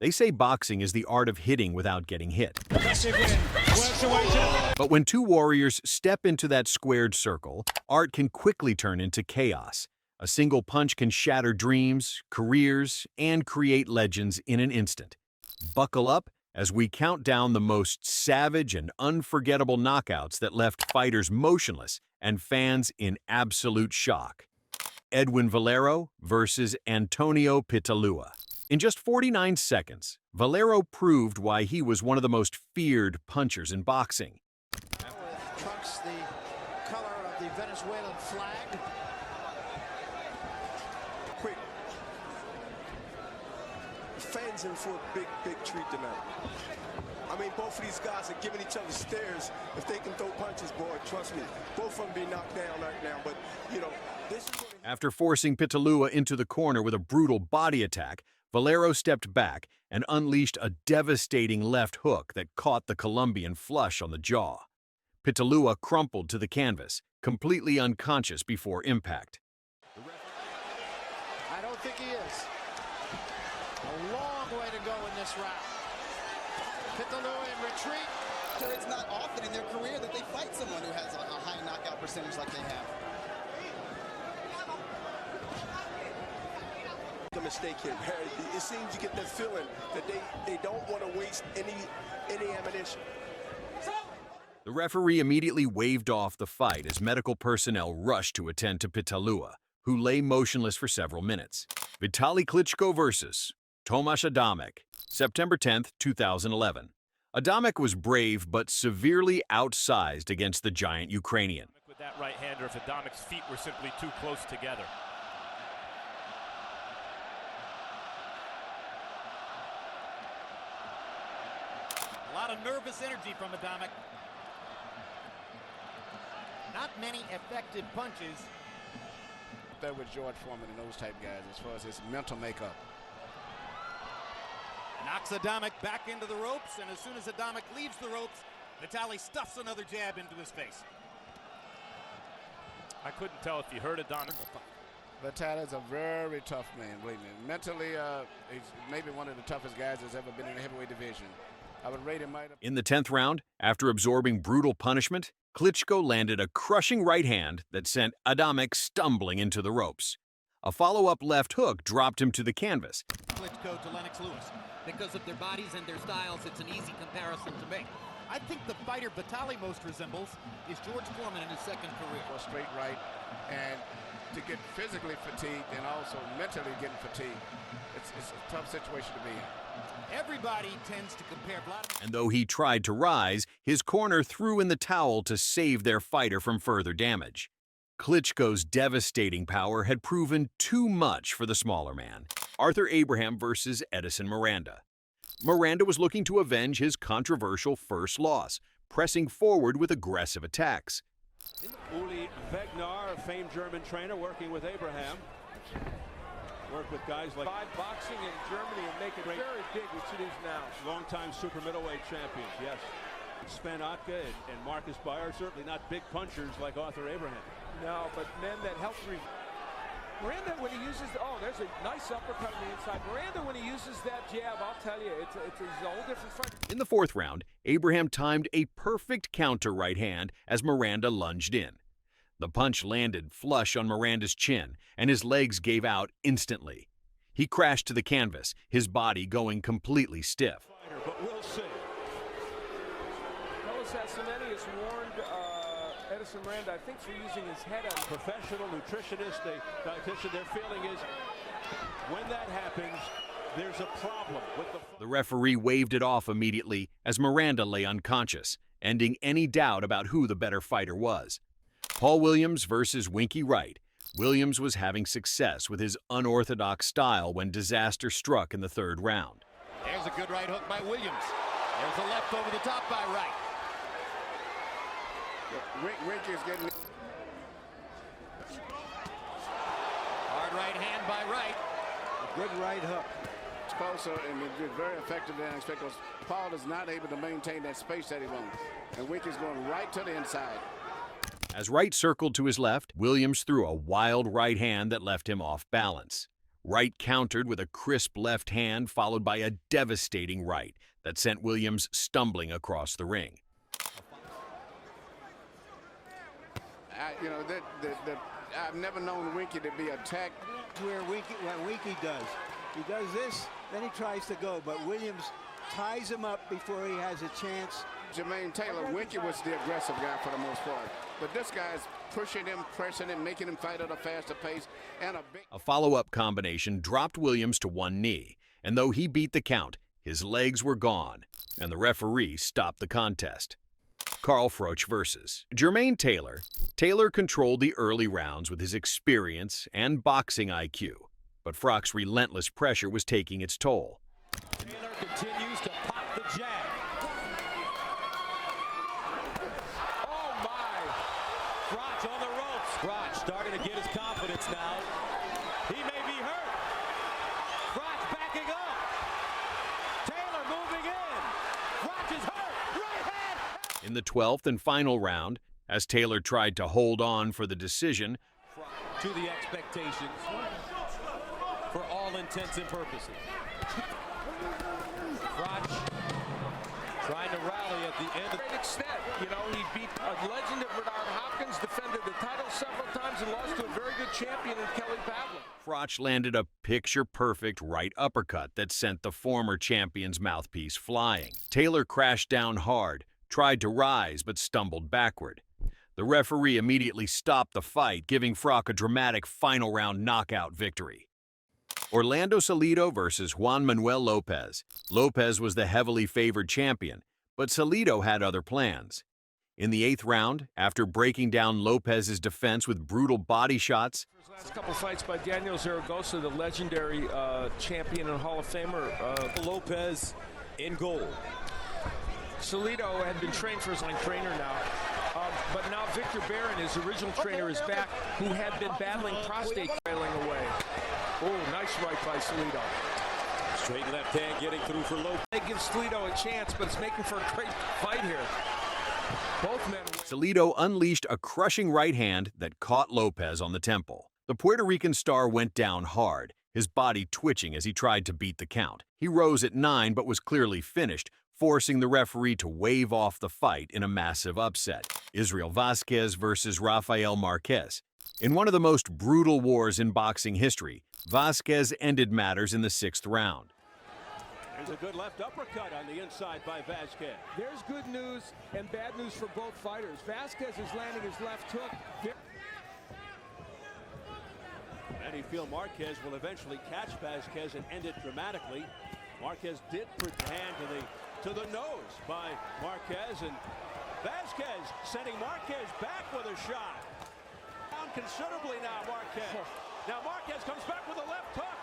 They say boxing is the art of hitting without getting hit. But when two warriors step into that squared circle, art can quickly turn into chaos. A single punch can shatter dreams, careers, and create legends in an instant. Buckle up as we count down the most savage and unforgettable knockouts that left fighters motionless and fans in absolute shock. Edwin Valero versus Antonio Pitalua. In just 49 seconds, Valero proved why he was one of the most feared punchers in boxing. Trunks the color of the Venezuelan flag. Quick. The fans in for a big treat tonight. I mean, both of these guys are giving each other stares. If they can throw punches, boy, trust me, both of them be knocked down right now. But, you know, this is what... After forcing Pitalua into the corner with a brutal body attack, Valero stepped back and unleashed a devastating left hook that caught the Colombian flush on the jaw. Pitalua crumpled to the canvas, completely unconscious before impact. I don't think he is. A long way to go in this round. Pitalua in retreat. So it's not often in their career that they fight someone who has a high knockout percentage like they have. The mistake here, Harry. It seems you get that feeling that they don't want to waste any ammunition. The referee immediately waved off the fight as medical personnel rushed to attend to Pitalua, who lay motionless for several minutes. Vitaly Klitschko versus Tomasz Adamek, September 10th, 2011. Adamek was brave but severely outsized against the giant Ukrainian. With that right-hander, if Adamek's feet were simply too close together. A lot of nervous energy from Adamek. Not many effective punches. That with George Foreman and those type guys as far as his mental makeup. Knocks Adamek back into the ropes, and as soon as Adamek leaves the ropes, Vitaly stuffs another jab into his face. I couldn't tell if you heard Adamek. Vitaly's a very tough man, believe me. Mentally, he's maybe one of the toughest guys that's ever been in the heavyweight division. I would rate him right up. In the 10th round, after absorbing brutal punishment, Klitschko landed a crushing right hand that sent Adamek stumbling into the ropes. A follow-up left hook dropped him to the canvas. Klitschko to Lennox Lewis. Because of their bodies and their styles, it's an easy comparison to make. I think the fighter Vitaly most resembles is George Foreman in his second career. A straight right, and to get physically fatigued and also mentally getting fatigued, it's a tough situation to be in. Everybody tends to compare Vladimir. And though he tried to rise, his corner threw in the towel to save their fighter from further damage. Klitschko's devastating power had proven too much for the smaller man. Arthur Abraham versus Edison Miranda. Miranda was looking to avenge his controversial first loss, pressing forward with aggressive attacks. Uli Wegner, a famed German trainer, working with Abraham. Work with guys like boxing in Germany and make it very big, which it is now. Longtime super middleweight champions, yes. Sven Otka and Marcus Beyer, certainly not big punchers like Arthur Abraham. No, but men that help. Miranda, when he uses, there's a nice uppercut on the inside. Miranda, when he uses that jab, I'll tell you, it's a whole different fight. In the 4th round, Abraham timed a perfect counter right hand as Miranda lunged in. The punch landed flush on Miranda's chin, and his legs gave out instantly. He crashed to the canvas, his body going completely stiff. But we'll see. Carlos Assaneni has warned Edison Miranda, I think, for using his head on Professional nutritionist, a dietitian, their feeling is when that happens, there's a problem with the referee waved it off immediately as Miranda lay unconscious, ending any doubt about who the better fighter was. Paul Williams versus Winky Wright. Williams was having success with his unorthodox style when disaster struck in the 3rd round. There's a good right hook by Williams. There's a left over the top by Wright. Winky's getting... Hard right hand by Wright. A good right hook. It's closer and it's very effective than expected because Paul is not able to maintain that space that he wants. And Winky's going right to the inside. As Wright circled to his left, Williams threw a wild right hand that left him off balance. Wright countered with a crisp left hand followed by a devastating right that sent Williams stumbling across the ring. I've never known Winky to be attacked. What Winky does. He does this, then he tries to go, but Williams ties him up before he has a chance. Jermaine Taylor, Winky was the aggressive guy for the most part. But this guy's pushing him, pressing him, making him fight at a faster pace. And a follow-up combination dropped Williams to one knee, and though he beat the count, his legs were gone, and the referee stopped the contest. Carl Froch versus Jermaine Taylor. Taylor controlled the early rounds with his experience and boxing IQ, but Froch's relentless pressure was taking its toll. Taylor continues to pop the jab. Oh my! Froch on the ropes. Froch starting to get his confidence now. He may be hurt. Froch backing up. Taylor moving in. Froch is hurt. Right hand. In the 12th and final round, as Taylor tried to hold on for the decision, to the expectations for all intents and purposes. Froch trying to rally at the end. Great extent, you know, he beat a legend of Bernard Hopkins, defended the title several times, and lost to a very good champion in Kelly Pavlik. Froch landed a picture-perfect right uppercut that sent the former champion's mouthpiece flying. Taylor crashed down hard, tried to rise, but stumbled backward. The referee immediately stopped the fight, giving Froch a dramatic final round knockout victory. Orlando Salido versus Juan Manuel Lopez. Lopez was the heavily favored champion, but Salido had other plans. In the 8th round, after breaking down Lopez's defense with brutal body shots, Last couple fights by Daniel Zaragoza, the legendary champion and Hall of Famer. Lopez in goal. Salido had been trained for his own trainer now. But now Victor Barron, his original trainer, is back, who had been battling prostate trailing away. Oh, nice right by Salido. Straight left hand getting through for Lopez. They give Salido a chance, but it's making for a great fight here. Both men. Salido unleashed a crushing right hand that caught Lopez on the temple. The Puerto Rican star went down hard, his body twitching as he tried to beat the count. He rose at 9 but was clearly finished, forcing the referee to wave off the fight in a massive upset. Israel Vasquez versus Rafael Marquez. In one of the most brutal wars in boxing history, Vasquez ended matters in the 6th round. There's a good left uppercut on the inside by Vasquez. There's good news and bad news for both fighters. Vasquez is landing his left hook. And you feel Marquez will eventually catch Vasquez and end it dramatically. Marquez did put the hand to the nose by Marquez, and Vasquez sending Marquez back with a shot. Down considerably now, Marquez. Now Marquez comes back with a left hook.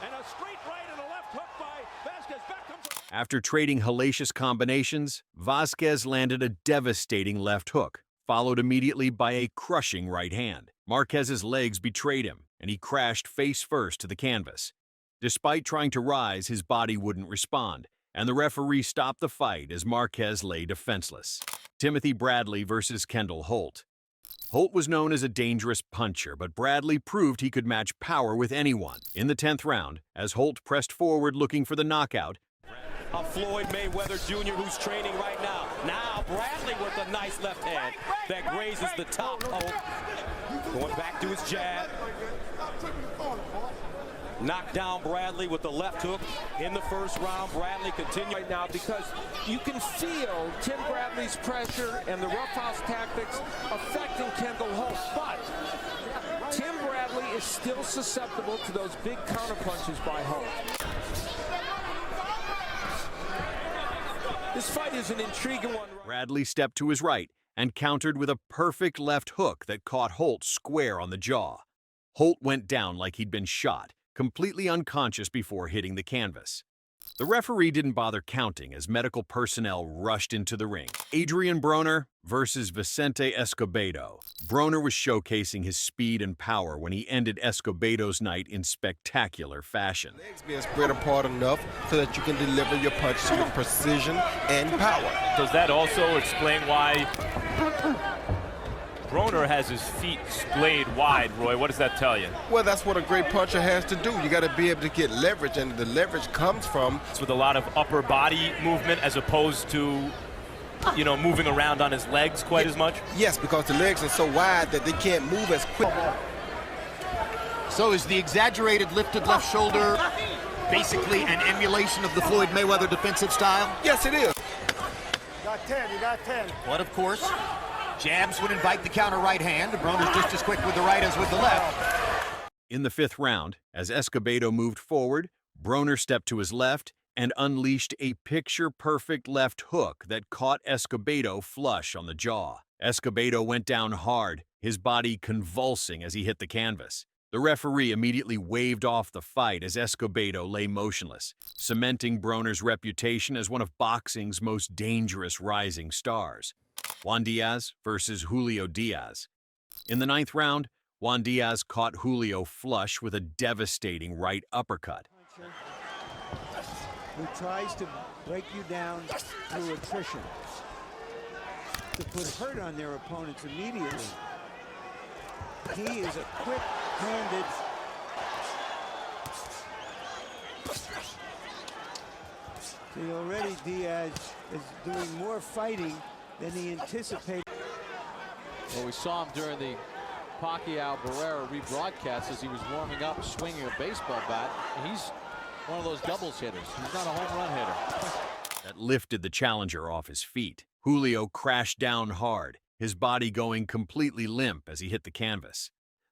And a straight right and a left hook by Vasquez. Back comes After trading hellacious combinations, Vasquez landed a devastating left hook, followed immediately by a crushing right hand. Marquez's legs betrayed him, and he crashed face first to the canvas. Despite trying to rise, his body wouldn't respond, and the referee stopped the fight as Marquez lay defenseless. Timothy Bradley versus Kendall Holt. Holt was known as a dangerous puncher, but Bradley proved he could match power with anyone. In the 10th round, as Holt pressed forward looking for the knockout, Floyd Mayweather Jr., who's training right now. Now Bradley with a nice left hand that grazes the top. Going back to his jab. Knocked down Bradley with the left hook in the 1st round. Bradley continues right now because you can feel Tim Bradley's pressure and the roughhouse tactics affecting Kendall Holt. But Tim Bradley is still susceptible to those big counterpunches by Holt. This fight is an intriguing one. Bradley stepped to his right and countered with a perfect left hook that caught Holt square on the jaw. Holt went down like he'd been shot, completely unconscious before hitting the canvas. The referee didn't bother counting as medical personnel rushed into the ring. Adrian Broner versus Vicente Escobedo. Broner was showcasing his speed and power when he ended Escobedo's night in spectacular fashion. Legs being spread apart enough so that you can deliver your punches with precision and power. Does that also explain why Broner has his feet splayed wide, Roy. What does that tell you? Well, that's what a great puncher has to do. You got to be able to get leverage, and the leverage comes from... It's with a lot of upper body movement as opposed to, you know, moving around on his legs quite as much? Yes, because the legs are so wide that they can't move as quick. So is the exaggerated lifted left shoulder basically an emulation of the Floyd Mayweather defensive style? Yes, it is. You got 10. But of course, jabs would invite the counter right hand. Broner's just as quick with the right as with the left. In the 5th round, as Escobedo moved forward, Broner stepped to his left and unleashed a picture-perfect left hook that caught Escobedo flush on the jaw. Escobedo went down hard, his body convulsing as he hit the canvas. The referee immediately waved off the fight as Escobedo lay motionless, cementing Broner's reputation as one of boxing's most dangerous rising stars. Juan Diaz versus Julio Diaz. In the 9th round, Juan Diaz caught Julio flush with a devastating right uppercut. Who tries to break you down through attrition, to put hurt on their opponents immediately. He is a quick-handed... See, already Diaz is doing more fighting than he anticipated. Well, we saw him during the Pacquiao-Barrera rebroadcast as he was warming up, swinging a baseball bat. And he's one of those doubles hitters. He's not a home run hitter. That lifted the challenger off his feet. Julio crashed down hard, his body going completely limp as he hit the canvas.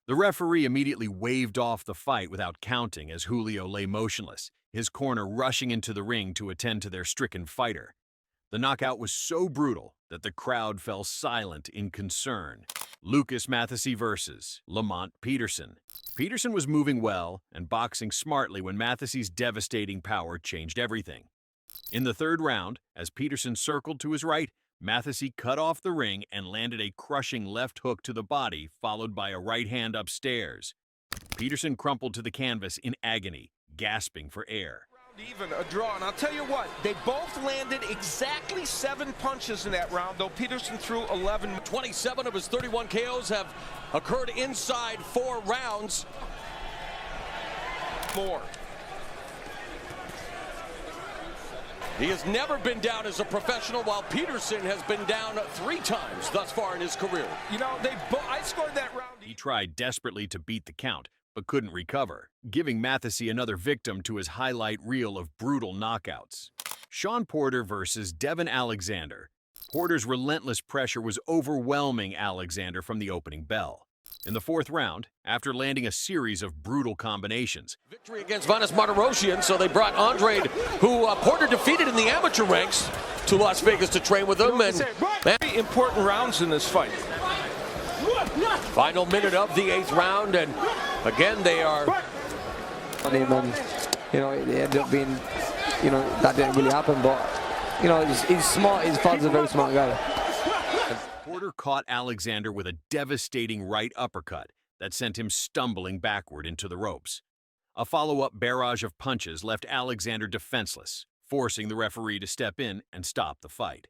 The referee immediately waved off the fight without counting as Julio lay motionless, his corner rushing into the ring to attend to their stricken fighter. The knockout was so brutal that the crowd fell silent in concern. Lucas Mathesy versus Lamont Peterson. Peterson was moving well and boxing smartly when Mathesy's devastating power changed everything. In the 3rd round, as Peterson circled to his right, Mathesy cut off the ring and landed a crushing left hook to the body, followed by a right hand upstairs. Peterson crumpled to the canvas in agony, gasping for air. Even a draw, and I'll tell you what, they both landed exactly 7 punches in that round, though Peterson threw 11. 27 of his 31 KOs have occurred inside 4 rounds. More. He has never been down as a professional, while Peterson has been down 3 times thus far in his career. You know, I scored that round. He tried desperately to beat the count, but couldn't recover, giving Mathesy another victim to his highlight reel of brutal knockouts. Sean Porter versus Devin Alexander. Porter's relentless pressure was overwhelming Alexander from the opening bell. In the 4th round, after landing a series of brutal combinations, Victory against Vanes Martirosyan, so they brought Andre, who Porter defeated in the amateur ranks, to Las Vegas to train with him. And very important rounds in this fight. Final minute of the 8th round, and again they are. And, you know, it ended up being, you know, that didn't really happen, but you know, he's smart. His father's a very smart guy. Porter caught Alexander with a devastating right uppercut that sent him stumbling backward into the ropes. A follow-up barrage of punches left Alexander defenseless, forcing the referee to step in and stop the fight.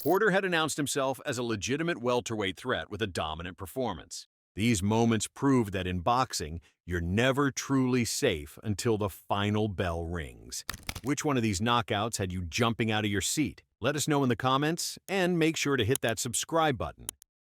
Porter had announced himself as a legitimate welterweight threat with a dominant performance. These moments proved that in boxing, you're never truly safe until the final bell rings. Which one of these knockouts had you jumping out of your seat? Let us know in the comments, and make sure to hit that subscribe button